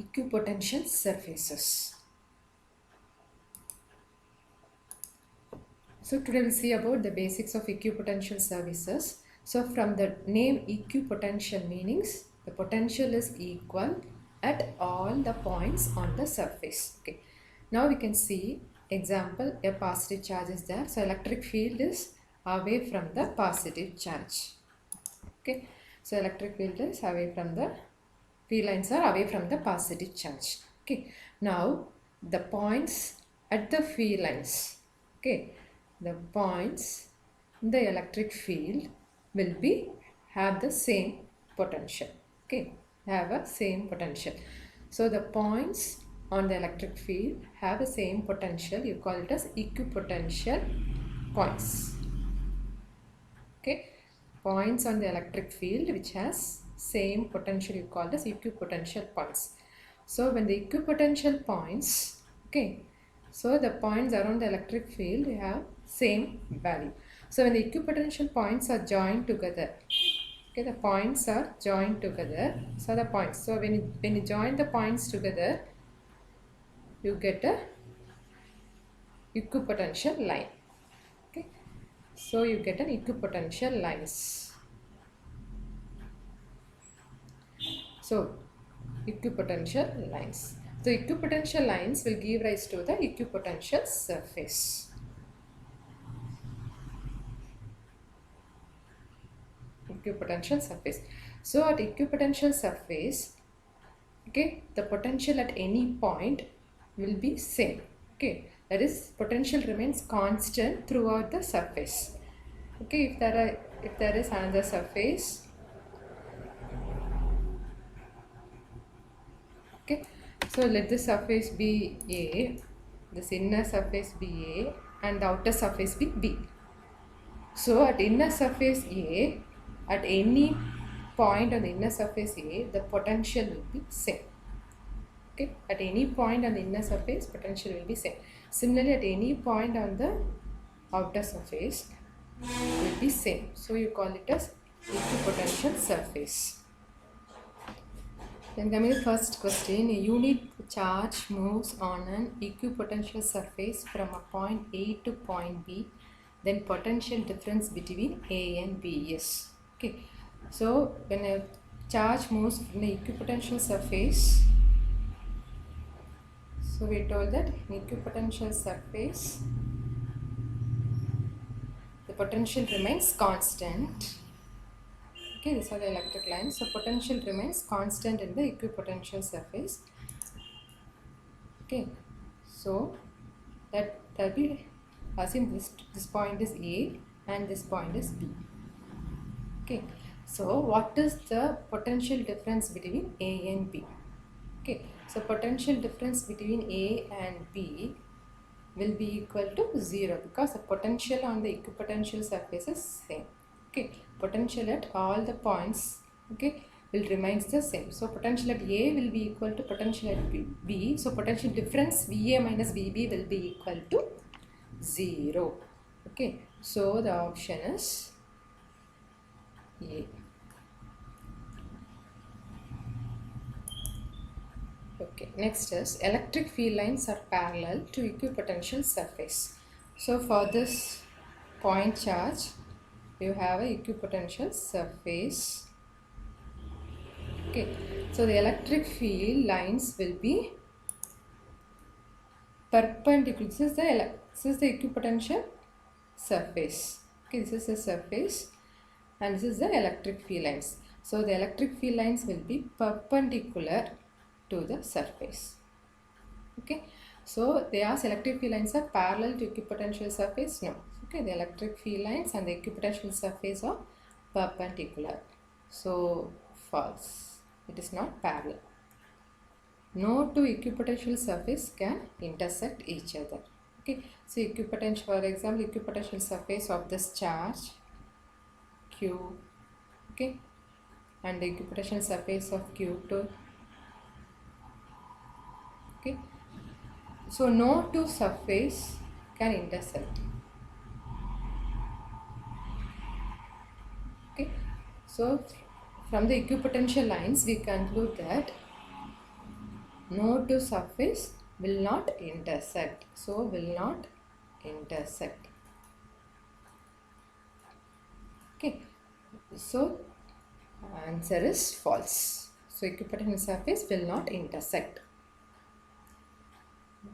equipotential surfaces. So today we'll see about the basics of equipotential surfaces. So from the name equipotential meanings, the potential is equal at all the points on the surface. Okay. Now we can see example, a positive charge is there. So electric field is away from the positive charge. Okay. So electric field is away from the field lines are away from the positive charge. Okay. Now the points at the field lines. Okay. The points in the electric field will be have the same potential. Okay. Have a same potential. So the points on the electric field have the same potential. You call it as equipotential points. Okay, points on the electric field which has same potential you call as equipotential points. So when the equipotential points, okay, so the points around the electric field have same value. So when the equipotential points are joined together, okay, the points are joined together. So the points. So when you join the points together, you get a equipotential line. Okay, so you get an equipotential lines. So equipotential lines. So equipotential lines will give rise to the equipotential surface. Equipotential surface. So at equipotential surface, okay, the potential at any point will be same. Okay, that is potential remains constant throughout the surface. Okay, if there is another surface, okay, so let the surface be A, this inner surface be A and the outer surface be B. So at inner surface A, at any point on the inner surface A, the potential will be same. Okay, at any point on the inner surface, potential will be same. Similarly, at any point on the outer surface will be same. So you call it as equipotential surface. Then coming to the first question, a unit charge moves on an equipotential surface from a point A to point B, then potential difference between A and B is. Okay, so when a charge moves from the equipotential surface, so we told that in equipotential surface, the potential remains constant. Okay, these are the electric lines. So potential remains constant in the equipotential surface. Okay, so that be assume this point is A and this point is B. Okay, so what is the potential difference between A and B? Okay, so potential difference between A and B will be equal to 0 because the potential on the equipotential surface is same. Okay, potential at all the points, okay, will remains the same. So potential at A will be equal to potential at B. So potential difference VA minus VB will be equal to 0. Okay, so the option is A. Okay, next is electric field lines are parallel to equipotential surface. So for this point charge, you have a equipotential surface. Okay, so the electric field lines will be perpendicular. This is the equipotential surface. Okay, this is the surface and this is the electric field lines. So the electric field lines will be perpendicular to the surface. Okay, so they are electric field lines are parallel to equipotential surface. No. Okay, the electric field lines and the equipotential surface are perpendicular. So false. It is not parallel. No two equipotential surface can intersect each other. Okay, so equipotential, for example, equipotential surface of this charge Q, okay, and the equipotential surface of Q2. Okay, so no two surface can intersect. Okay, so from the equipotential lines we conclude that node to surface will not intersect. So will not intersect. Okay. So answer is false. So equipotential surface will not intersect.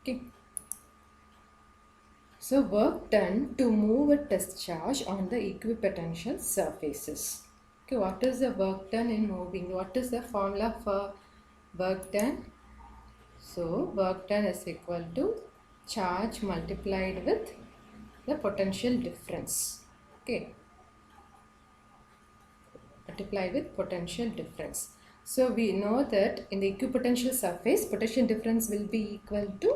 Okay. So work done to move a test charge on the equipotential surfaces. Okay, what is the work done in moving? What is the formula for work done? So work done is equal to charge multiplied with the potential difference. Okay, multiply with potential difference. So we know that in the equipotential surface, potential difference will be equal to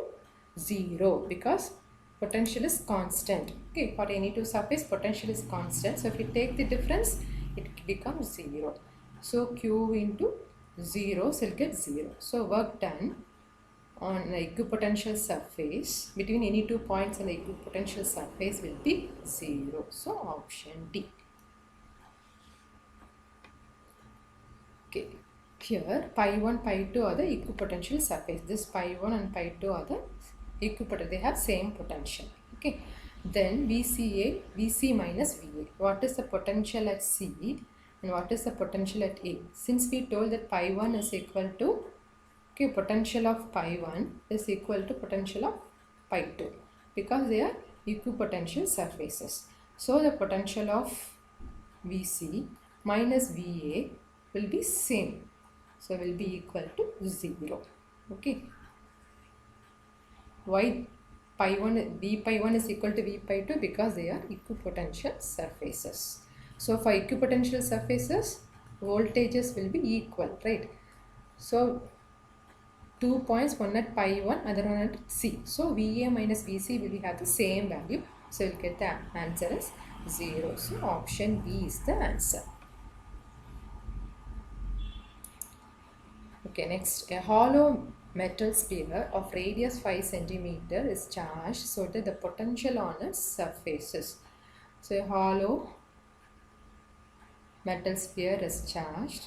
0 because potential is constant. Okay, for any two surface, potential is constant. So if you take the difference, it becomes 0. So Q into 0, so you'll get 0. So work done on the equipotential surface between any 2 points on the equipotential surface will be 0. So option D. Okay, here pi 1, pi 2 are the equipotential surface. This pi 1 and pi 2 are the equipotential. They have same potential. Okay, then VC minus VA. What is the potential at C and what is the potential at A? Since we told that pi 1 is equal to, okay, potential of pi 1 is equal to potential of pi 2 because they are equipotential surfaces. So the potential of VC minus VA will be same. So will be equal to 0. Okay. Why pi 1 V pi 1 is equal to V pi 2? Because they are equipotential surfaces. So for equipotential surfaces, voltages will be equal, right? So 2 points, one at pi 1, other one at C. So VA minus VC will have the same value. So you'll get the answer as 0. So option B is the answer. Okay, next, a hollow metal sphere of radius 5 centimeter is charged so that the potential on its surfaces. So a hollow metal sphere is charged.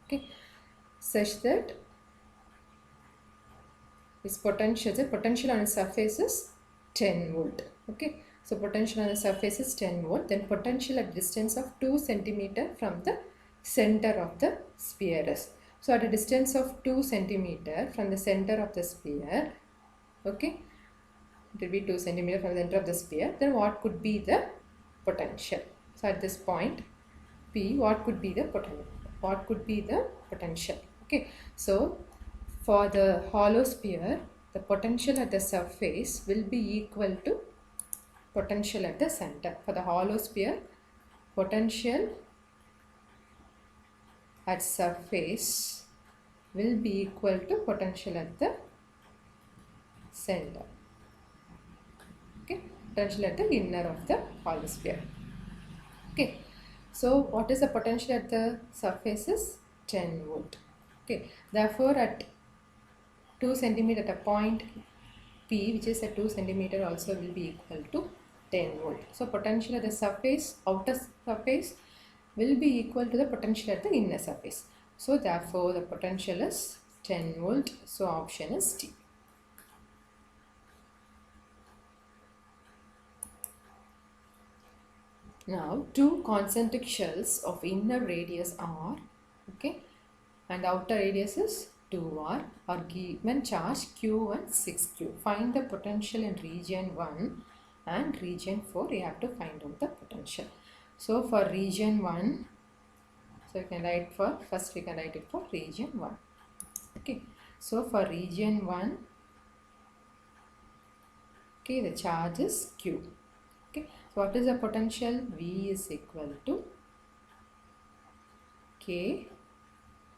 Okay, such that its potential, the potential on its surface is 10 volt. Okay, so potential on the surface is 10 volt. Then potential at distance of 2 centimeter from the center of the sphere is. So at a distance of 2 centimeter from the center of the sphere, okay, it will be 2 centimeter from the center of the sphere. Then what could be the potential? So at this point P, what could be the potential? What could be the potential? Okay, so for the hollow sphere, the potential at the surface will be equal to potential at the center. For the hollow sphere, potential at surface will be equal to potential at the center. Okay, potential at the inner of the hollow sphere. Okay, so what is the potential at the surface is 10 volt. Okay, therefore at 2 centimeter at a point P, which is at 2 centimeter, also will be equal to 10 volt. So potential at the surface, outer surface, will be equal to the potential at the inner surface. So therefore the potential is 10 volt. So option is D. Now two concentric shells of inner radius R, okay, and outer radius is 2R are given charge Q and 6Q. Find the potential in region 1 and region 4. You have to find out the potential. So for region 1, so you can write for, first we can write it for region 1. Okay, so for region 1, okay, the charge is Q. Okay, so what is the potential? V is equal to K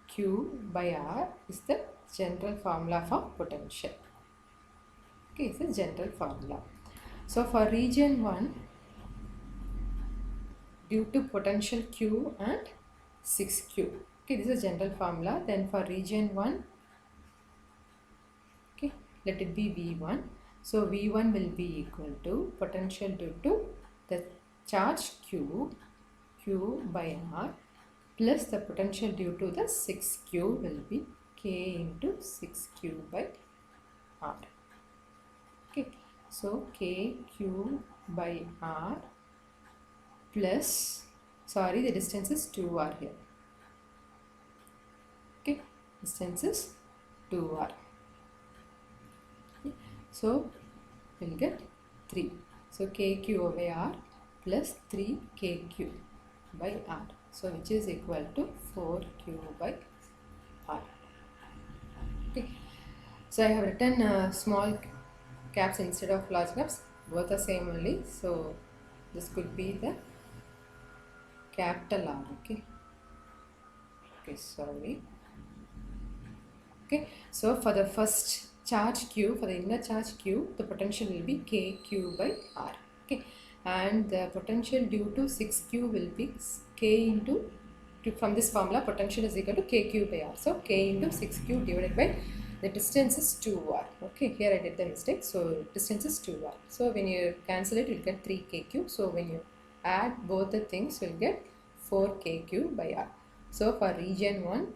Q by R is the general formula for potential. Okay, it's a general formula. So for region 1, due to potential Q and 6Q. Okay, this is a general formula. Then for region 1, okay, let it be V1. So V1 will be equal to potential due to the charge Q by R plus the potential due to the 6q will be K into 6q by R. Okay, so KQ by R plus, sorry, the distance is 2R here. Okay, distance is 2R. Okay. So we'll get 3. So KQ by R plus 3KQ by R. So which is equal to 4Q by R. Okay. So I have written small caps instead of large caps. Both are same only. So this could be the capital R. Okay. Okay, sorry. Okay, so for the first charge Q, for the inner charge Q, the potential will be KQ by R. Okay, and the potential due to 6Q will be K into, from this formula, potential is equal to KQ by R. So K into 6Q divided by the distance is 2R. Okay, here I did the mistake. So distance is 2R. So when you cancel it, you'll get 3KQ. So when you add both the things, you'll get 4KQ by R. So for region 1,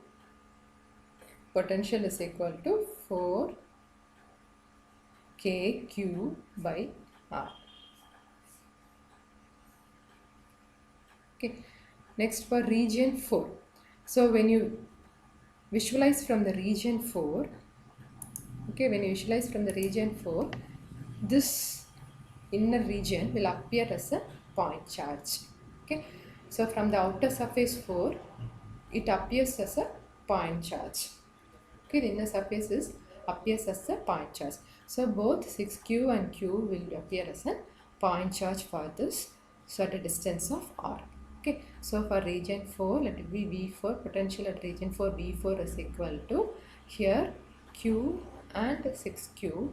potential is equal to 4 KQ by R. Okay, next for region 4. So when you visualize from the region 4, okay, when you visualize from the region 4, this inner region will appear as a point charge. Okay, so from the outer surface 4, it appears as a point charge. Okay, the inner surface appears as a point charge. So both 6Q and Q will appear as a point charge for this, so at a distance of R. Okay, so for region 4, let it be V4, potential at region 4 V4 is equal to, here Q and 6Q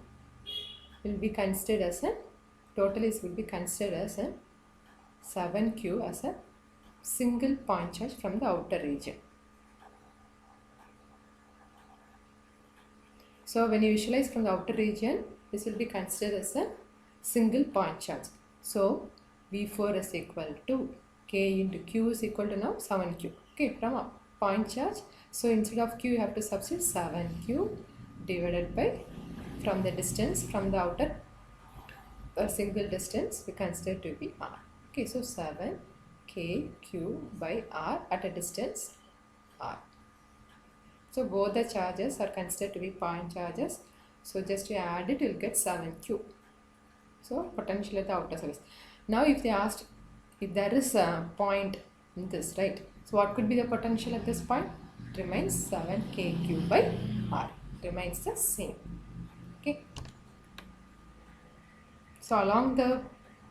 will be considered as a, totally will be considered as a 7Q as a single point charge from the outer region. So when you visualize from the outer region, this will be considered as a single point charge. So V4 is equal to K into Q is equal to now 7Q. Okay, from a point charge. So instead of Q, you have to substitute 7Q divided by, from the distance from the outer single distance, we consider to be R. Okay, so 7KQ by R at a distance R. So both the charges are considered to be point charges. So just to add it, you'll get 7Q. So potential at the outer surface. Now if they asked if there is a point in this, right? So what could be the potential at this point? It remains 7KQ by R. Remains the same. Okay. So along the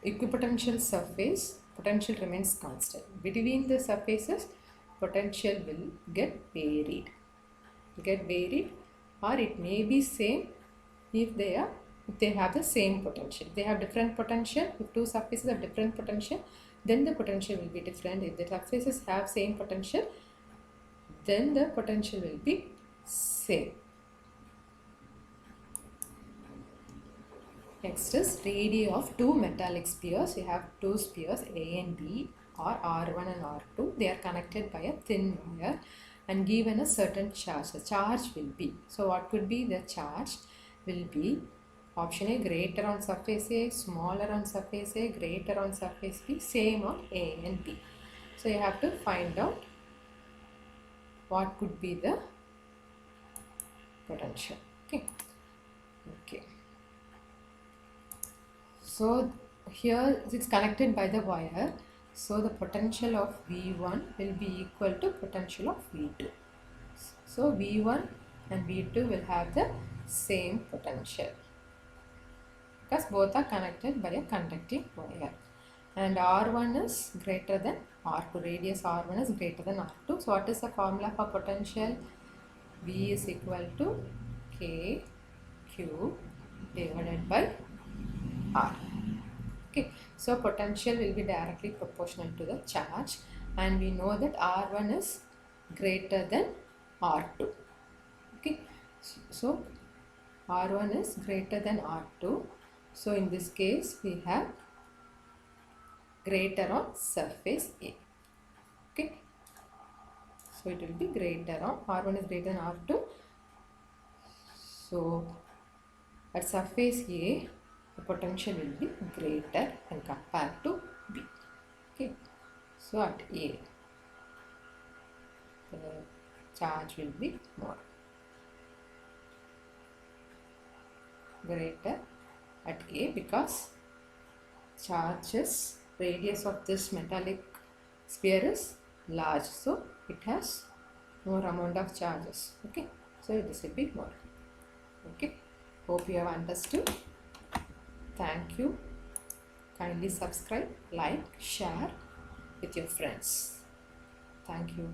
equipotential surface, potential remains constant. Between the surfaces, potential will get varied. Or it may be same if they have the same potential. If they have different potential, if two surfaces have different potential, then the potential will be different. If the surfaces have same potential, then the potential will be same. Next is radii of two metallic spheres. You have two spheres A and B, or R1 and R2. They are connected by a thin wire and given a certain charge. The charge will be, so what could be the charge? Will be option A, greater on surface A, smaller on surface A, greater on surface B, same on A and B. So you have to find out what could be the potential. Okay. So here it's connected by the wire. So the potential of V1 will be equal to potential of V2. So V1 and V2 will have the same potential because both are connected by a conducting wire. And R1 is greater than R2. Radius R1 is greater than R2. So what is the formula for potential? V is equal to KQ divided by R. Okay, so potential will be directly proportional to the charge, and we know that R1 is greater than R2. Okay, so R1 is greater than R2. So in this case, we have greater on surface A. Okay, So it will be greater on R1 is greater than R2. So at surface A, the potential will be greater when compared to B. Okay. So at A, the charge will be more. Greater at A because charges radius of this metallic sphere is large, so it has more amount of charges. Okay, so this will be more. Okay, hope you have understood. Thank you. Kindly subscribe, like, share with your friends. Thank you.